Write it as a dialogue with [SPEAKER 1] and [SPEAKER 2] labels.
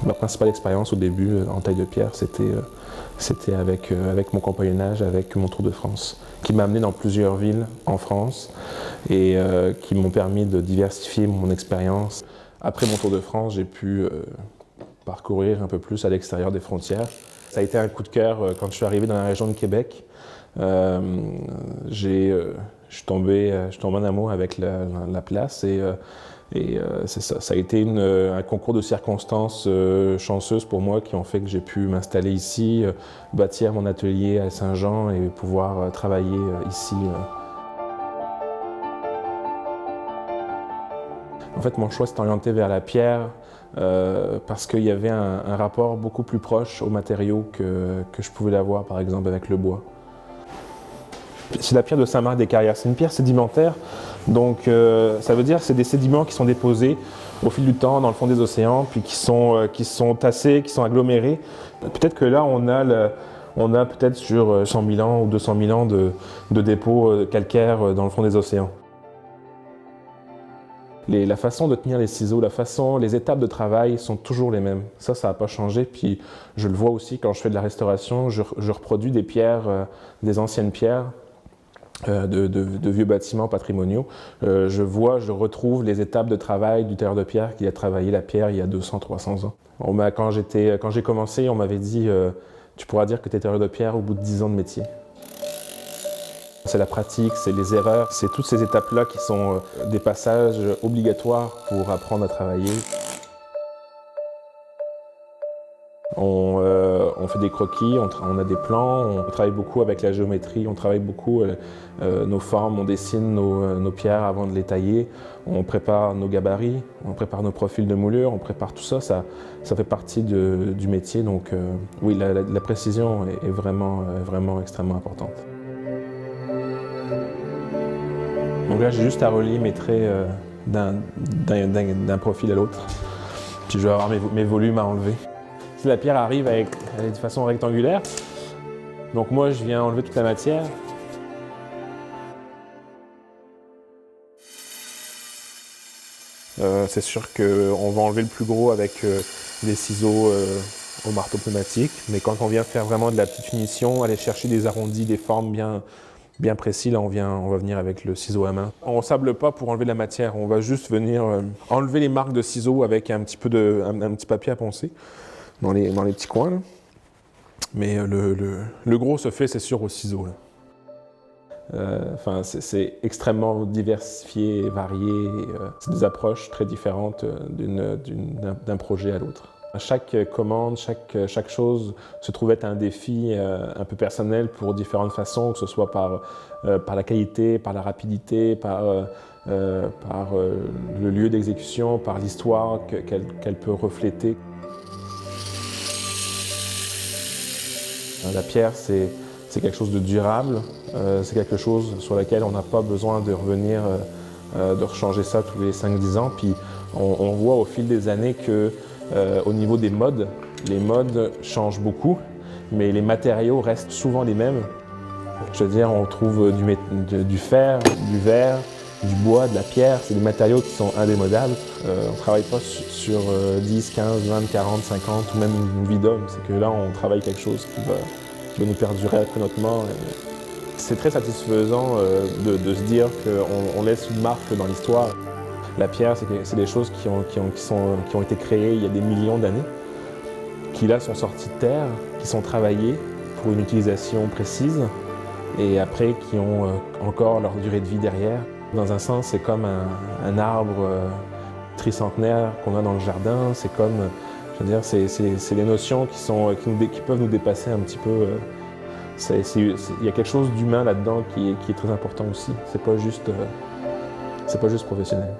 [SPEAKER 1] Ma principale expérience au début en taille de pierre, c'était avec mon compagnonnage, avec mon Tour de France, qui m'a amené dans plusieurs villes en France et qui m'ont permis de diversifier mon expérience. Après mon Tour de France, j'ai pu parcourir un peu plus à l'extérieur des frontières. Ça a été un coup de cœur quand je suis arrivé dans la région de Québec. Je suis tombé en amour avec la place et c'est ça. Ça a été un concours de circonstances chanceuses pour moi qui ont fait que j'ai pu m'installer ici, bâtir mon atelier à Saint-Jean et pouvoir travailler ici. En fait, mon choix s'est orienté vers la pierre parce qu'il y avait un rapport beaucoup plus proche aux matériaux que je pouvais l'avoir, par exemple, avec le bois. C'est la pierre de Saint-Marc-des-Carrières. C'est une pierre sédimentaire, donc ça veut dire que c'est des sédiments qui sont déposés au fil du temps dans le fond des océans, puis qui sont tassés, qui sont agglomérés. Peut-être que là, on a peut-être sur 100 000 ans ou 200 000 ans de dépôts calcaires dans le fond des océans. La façon de tenir les ciseaux, les étapes de travail sont toujours les mêmes. Ça n'a pas changé. Puis je le vois aussi quand je fais de la restauration, je reproduis des pierres, des anciennes pierres de vieux bâtiments patrimoniaux. Je retrouve les étapes de travail du tailleur de pierre qui a travaillé la pierre il y a 200-300 ans. Quand j'ai commencé, on m'avait dit tu pourras dire que tu es tailleur de pierre au bout de 10 ans de métier. C'est la pratique, c'est les erreurs, c'est toutes ces étapes-là qui sont des passages obligatoires pour apprendre à travailler. On fait des croquis, on a des plans, on travaille beaucoup avec la géométrie, on travaille beaucoup nos formes, on dessine nos pierres avant de les tailler, on prépare nos gabarits, on prépare nos profils de moulure, on prépare tout ça, ça fait partie du métier. Donc oui, la précision est vraiment extrêmement importante. Donc là, j'ai juste à relier mes traits d'un profil à l'autre. Puis je vais avoir mes volumes à enlever. Si la pierre arrive elle est de façon rectangulaire, donc moi, je viens enlever toute la matière. C'est sûr qu'on va enlever le plus gros avec des ciseaux au marteau pneumatique. Mais quand on vient faire vraiment de la petite finition, aller chercher des arrondis, des formes bien précis, là on va venir avec le ciseau à main. On ne sable pas pour enlever la matière, on va juste venir enlever les marques de ciseaux avec un petit papier à poncer dans les petits coins. Là. Mais le gros se fait, c'est sûr, au ciseau. C'est extrêmement diversifié et varié. C'est des approches très différentes d'un projet à l'autre. Chaque commande, chaque chose se trouve être un défi un peu personnel pour différentes façons, que ce soit par la qualité, par la rapidité, par le lieu d'exécution, par l'histoire qu'elle peut refléter. La pierre, c'est quelque chose de durable, c'est quelque chose sur lequel on n'a pas besoin de revenir, de rechanger ça tous les 5-10 ans. Puis on voit au fil des années que au niveau des modes, les modes changent beaucoup, mais les matériaux restent souvent les mêmes. Je veux dire, on trouve du fer, du verre, du bois, de la pierre, c'est des matériaux qui sont indémodables. On ne travaille pas sur 10, 15, 20, 40, 50 ou même une vie d'homme. C'est que là, on travaille quelque chose qui va nous perdurer après notre mort. C'est très satisfaisant de se dire qu'on laisse une marque dans l'histoire. La pierre, c'est des choses qui ont été créées il y a des millions d'années, qui là sont sorties de terre, qui sont travaillées pour une utilisation précise et après qui ont encore leur durée de vie derrière. Dans un sens, c'est comme un arbre tricentenaire qu'on a dans le jardin. C'est comme, je veux dire, c'est des notions qui peuvent nous dépasser un petit peu. Il y a quelque chose d'humain là-dedans qui est très important aussi. C'est pas juste professionnel.